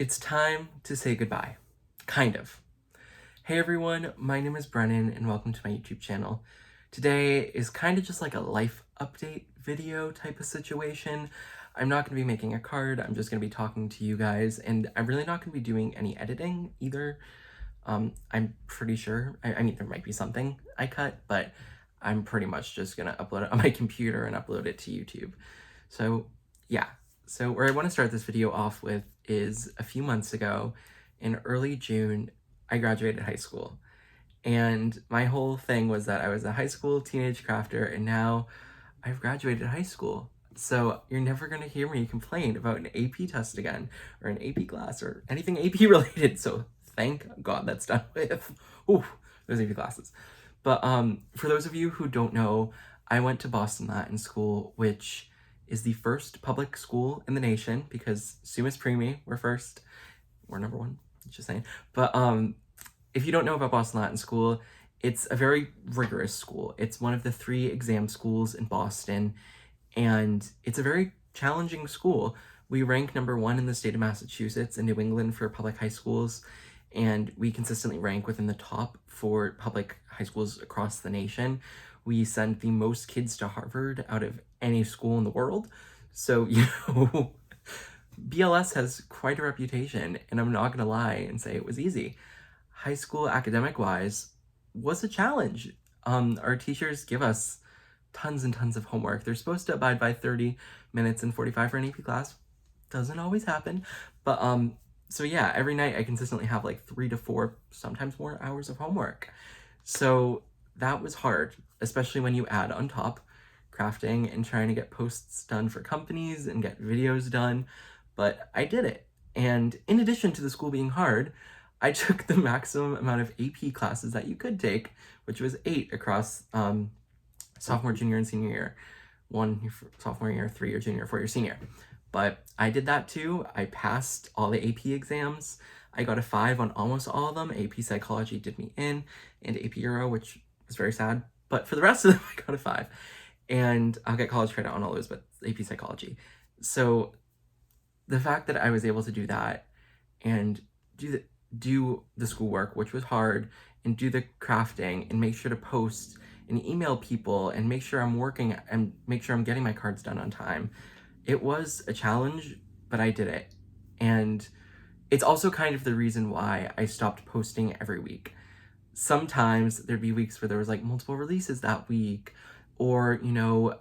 It's time to say goodbye. Kind of. Hey everyone, my name is Brennan and welcome to my YouTube channel. Today is kind of just like a life update video type of situation. I'm not going to be making a card, I'm just going to be talking to you guys, and I'm really not going to be doing any editing either. I'm pretty sure, I mean there might be something I cut, but I'm pretty much just going to upload it on my computer and upload it to YouTube. So yeah, so where I want to start this video off with is a few months ago, in early June, I graduated high school. And my whole thing was that I was a high school teenage crafter, and now I've graduated high school. So you're never going to hear me complain about an AP test again, or an AP class, or anything AP related. So thank God that's done with. Ooh, those AP classes. But for those of you who don't know, I went to Boston Latin School, which is the first public school in the nation, because Sumus Primi, we're first. We're number one, just saying. But if you don't know about Boston Latin School, it's a very rigorous school. It's one of the 3 exam schools in Boston, and it's a very challenging school. We rank number 1 in the state of Massachusetts and New England for public high schools, and we consistently rank within the top for public high schools across the nation. We send the most kids to Harvard out of any school in the world. So, BLS has quite a reputation, and I'm not gonna lie and say it was easy. High school, academic-wise, was a challenge. Our teachers give us tons and tons of homework. They're supposed to abide by 30 minutes and 45 for an AP class. Doesn't always happen, but so yeah, every night I consistently have like 3 to 4, sometimes more hours of homework. So that was hard, especially when you add on top crafting and trying to get posts done for companies and get videos done, but I did it. And in addition to the school being hard, I took the maximum amount of AP classes that you could take, which was 8 across sophomore, junior, and senior year. 1 your sophomore year, 3 your junior, 4 your senior. But I did that too. I passed all the AP exams. I got a 5 on almost all of them. AP Psychology did me in, and AP Euro, which was very sad. But for the rest of them, I got a 5. And I'll get college credit on all those, but AP Psychology. So the fact that I was able to do that and do the schoolwork, which was hard, and do the crafting and make sure to post and email people and make sure I'm working and make sure I'm getting my cards done on time. It was a challenge, but I did it. And it's also kind of the reason why I stopped posting every week. Sometimes there'd be weeks where there was like multiple releases that week, or,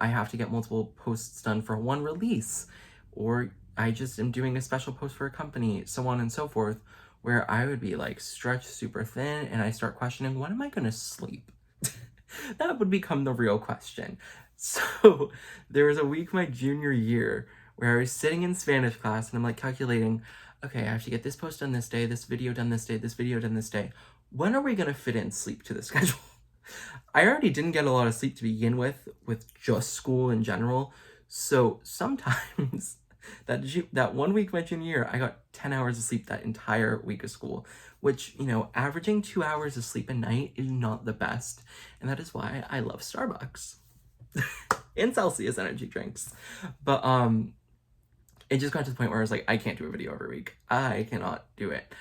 I have to get multiple posts done for one release, or I just am doing a special post for a company, so on and so forth, where I would be like stretched super thin and I start questioning, when am I gonna sleep? That would become the real question. So there was a week my junior year where I was sitting in Spanish class and I'm like calculating, okay, I have to get this post done this day, this video done this day, this video done this day. When are we gonna fit in sleep to the schedule? I already didn't get a lot of sleep to begin with just school in general. So sometimes that 1 week my junior year, I got 10 hours of sleep that entire week of school, which, averaging 2 hours of sleep a night is not the best. And that is why I love Starbucks and Celsius energy drinks. But it just got to the point where I was like, I can't do a video every week. I cannot do it.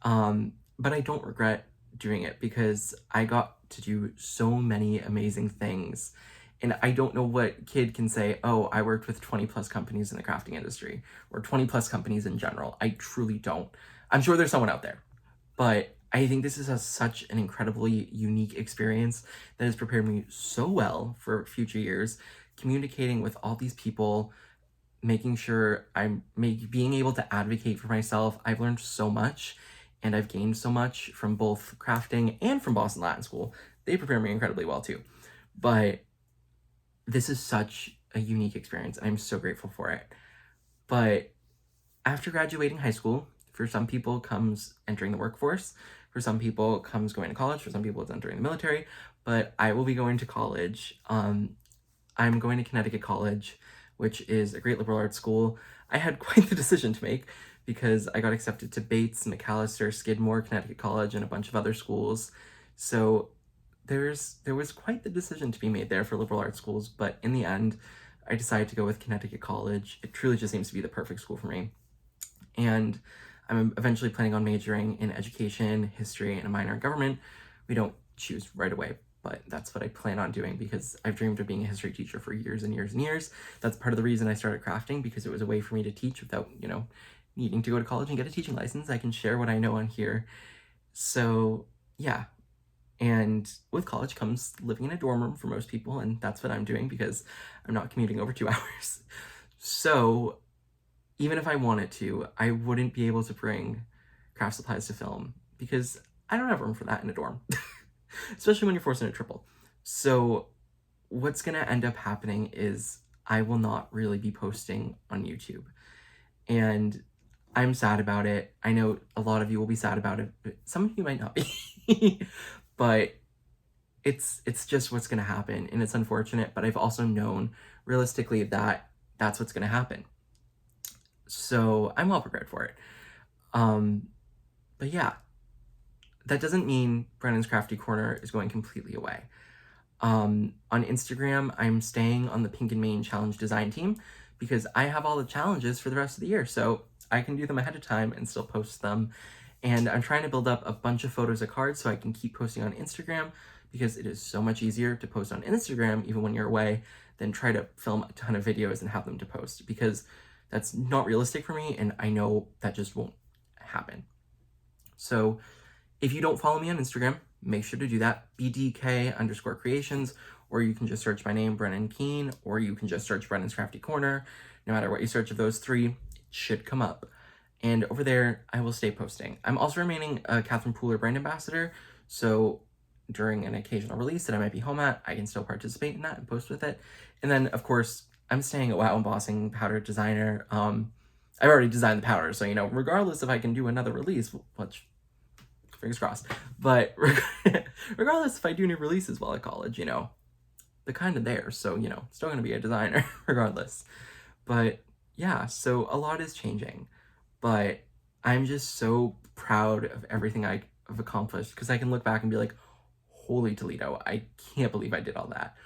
But I don't regret doing it because I got to do so many amazing things. And I don't know what kid can say, oh, I worked with 20 plus companies in the crafting industry, or 20 plus companies in general. I truly don't. I'm sure there's someone out there, but I think this is such an incredibly unique experience that has prepared me so well for future years, communicating with all these people, making sure I'm being able to advocate for myself. I've learned so much, and I've gained so much from both crafting and from Boston Latin School. They prepare me incredibly well too. But this is such a unique experience. I'm so grateful for it. But after graduating high school, for some people comes entering the workforce. For some people comes going to college. For some people it's entering the military. But I will be going to college. I'm going to Connecticut College, which is a great liberal arts school. I had quite the decision to make because I got accepted to Bates, Macalester, Skidmore, Connecticut College, and a bunch of other schools. So there was quite the decision to be made there for liberal arts schools, but in the end, I decided to go with Connecticut College. It truly just seems to be the perfect school for me. And I'm eventually planning on majoring in education, history, and a minor in government. We don't choose right away, but that's what I plan on doing because I've dreamed of being a history teacher for years and years and years. That's part of the reason I started crafting, because it was a way for me to teach without, needing to go to college and get a teaching license. I can share what I know on here. So yeah. And with college comes living in a dorm room for most people, and that's what I'm doing because I'm not commuting over 2 hours. So even if I wanted to, I wouldn't be able to bring craft supplies to film because I don't have room for that in a dorm, especially when you're forced into triple. So what's gonna end up happening is I will not really be posting on YouTube. And I'm sad about it. I know a lot of you will be sad about it, but some of you might not be. But it's just what's gonna happen, and it's unfortunate, but I've also known realistically that that's what's gonna happen. So I'm well prepared for it. But yeah, that doesn't mean Brennan's Crafty Corner is going completely away. On Instagram, I'm staying on the Pink and Main Challenge design team because I have all the challenges for the rest of the year, so I can do them ahead of time and still post them. And I'm trying to build up a bunch of photos of cards so I can keep posting on Instagram, because it is so much easier to post on Instagram even when you're away than try to film a ton of videos and have them to post, because that's not realistic for me, and I know that just won't happen. So if you don't follow me on Instagram, make sure to do that, BDK_creations, or you can just search my name, Brennan Keene, or you can just search Brennan's Crafty Corner. No matter what you search of those three, it should come up. And over there, I will stay posting. I'm also remaining a Catherine Pooler brand ambassador, so during an occasional release that I might be home at, I can still participate in that and post with it. And then, of course, I'm staying a WoW embossing powder designer. I've already designed the powder, so, regardless if I can do another release, which, fingers crossed, but regardless if I do new releases while at college, they're kind of there, so, still going to be a designer regardless. But yeah, so a lot is changing, but I'm just so proud of everything I've accomplished, because I can look back and be like, holy Toledo, I can't believe I did all that.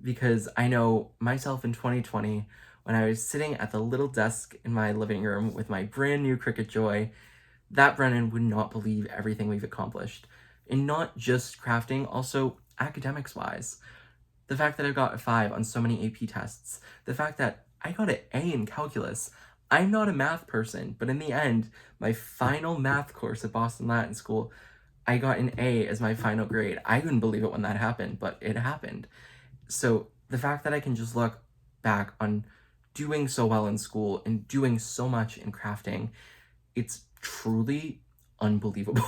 Because I know myself in 2020, when I was sitting at the little desk in my living room with my brand new Cricut Joy, that Brennan would not believe everything we've accomplished. And not just crafting, also academics-wise. The fact that I got a 5 on so many AP tests. The fact that I got an A in calculus. I'm not a math person, but in the end, my final math course at Boston Latin School, I got an A as my final grade. I couldn't believe it when that happened, but it happened. So the fact that I can just look back on doing so well in school and doing so much in crafting, it's truly unbelievable.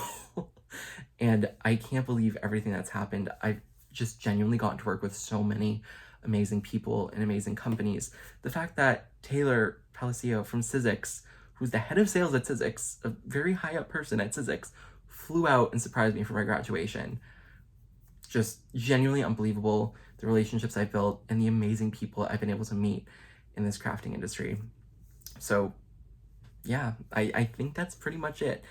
And I can't believe everything that's happened. I've just genuinely gotten to work with so many amazing people and amazing companies. The fact that Taylor Palacio from Sizzix, who's the head of sales at Sizzix, a very high up person at Sizzix, flew out and surprised me for my graduation. Just genuinely unbelievable, the relationships I built and the amazing people I've been able to meet in this crafting industry. So yeah, I think that's pretty much it.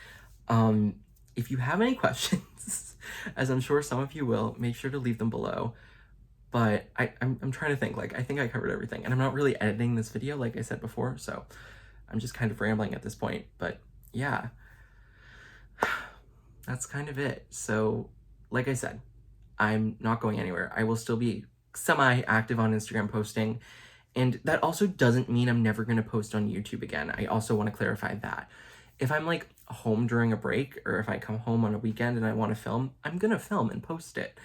If you have any questions, as I'm sure some of you will, make sure to leave them below. But I'm trying to think, I think I covered everything, and I'm not really editing this video like I said before, so I'm just kind of rambling at this point. But yeah, that's kind of it. So like I said, I'm not going anywhere. I will still be semi-active on Instagram posting, and that also doesn't mean I'm never going to post on YouTube again. I also want to clarify that. If I'm home during a break, or if I come home on a weekend and I want to film, I'm going to film and post it.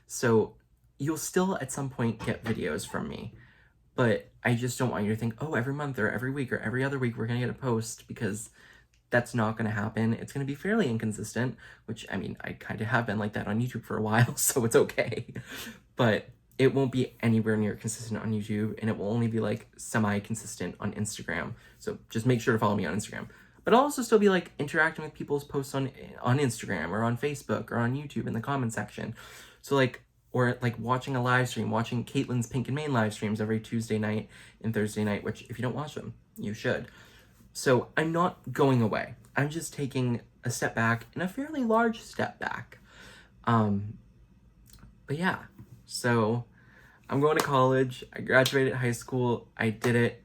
So you'll still at some point get videos from me, but I just don't want you to think, oh, every month or every week or every other week we're going to get a post, because that's not going to happen. It's going to be fairly inconsistent, which, I mean, I kind of have been like that on YouTube for a while, so it's okay. But it won't be anywhere near consistent on YouTube, and it will only be semi-consistent on Instagram. So just make sure to follow me on Instagram. But I'll also still be interacting with people's posts on Instagram or on Facebook or on YouTube in the comment section. So or watching a live stream, watching Caitlin's Pink and Main live streams every Tuesday night and Thursday night, which if you don't watch them, you should. So I'm not going away. I'm just taking a step back, and a fairly large step back. But yeah, so I'm going to college. I graduated high school. I did it,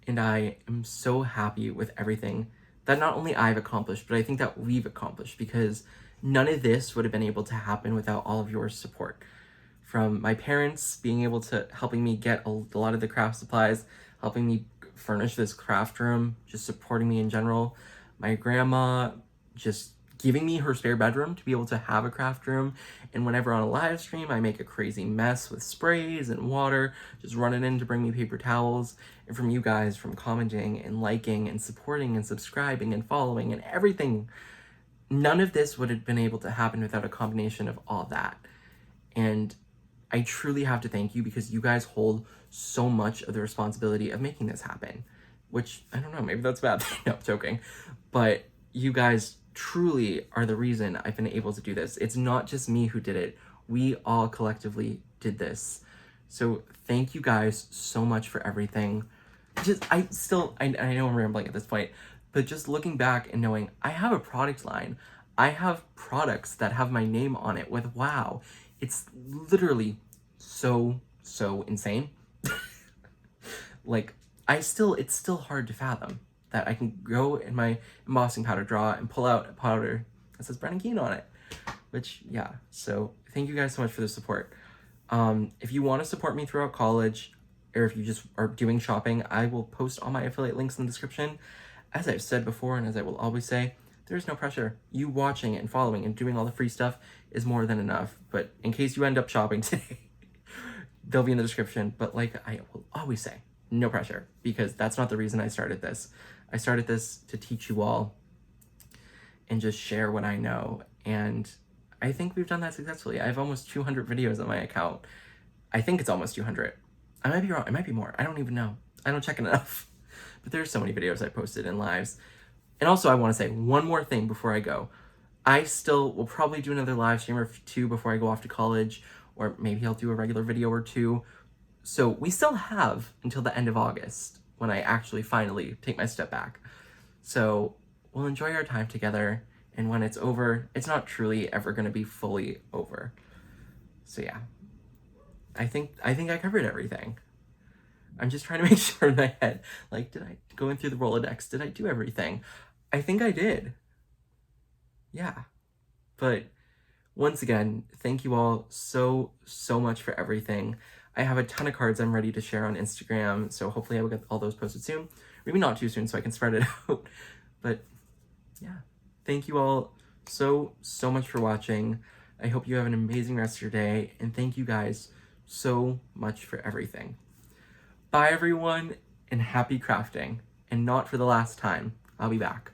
and I am so happy with everything that not only I've accomplished, but I think that we've accomplished, because none of this would have been able to happen without all of your support. From my parents being able to helping me get a lot of the craft supplies, helping me furnish this craft room, just supporting me in general. My grandma just giving me her spare bedroom to be able to have a craft room. And whenever on a live stream, I make a crazy mess with sprays and water, just running in to bring me paper towels. And from you guys, from commenting and liking and supporting and subscribing and following and everything. None of this would have been able to happen without a combination of all that. And I truly have to thank you, because you guys hold so much of the responsibility of making this happen, which, I don't know, maybe that's bad. No, I'm joking. But you guys truly are the reason I've been able to do this. It's not just me who did it. We all collectively did this. So thank you guys so much for everything. I know I'm rambling at this point, but just looking back and knowing I have a product line, I have products that have my name on it with wow. It's literally so insane. Like, it's still hard to fathom that I can go in my embossing powder drawer and pull out a powder that says Brennan Keane on it. Which, yeah, so thank you guys so much for the support. If you want to support me throughout college, or if you just are doing shopping, I will post all my affiliate links in the description. As I've said before, and as I will always say, there's no pressure. You watching and following and doing all the free stuff is more than enough. But in case you end up shopping today, they'll be in the description. But like I will always say, no pressure, because that's not the reason I started this. I started this to teach you all and just share what I know. And I think we've done that successfully. I have almost 200 videos on my account. I think it's almost 200. I might be wrong. It might be more. I don't even know. I don't check it enough. But there's so many videos I posted in lives. And also, I want to say one more thing before I go. I still will probably do another live stream or two before I go off to college, or maybe I'll do a regular video or two. So we still have until the end of August when I actually finally take my step back. So we'll enjoy our time together, and when it's over, it's not truly ever going to be fully over. So yeah, I think I covered everything. I'm just trying to make sure in my head, like, going through the Rolodex, did I do everything? I think I did. Yeah. But once again, thank you all so much for everything. I have a ton of cards I'm ready to share on Instagram, so hopefully I will get all those posted soon. Maybe not too soon so I can spread it out. But yeah, thank you all so much for watching. I hope you have an amazing rest of your day, and thank you guys so much for everything. Bye everyone, and happy crafting. And not for the last time, I'll be back.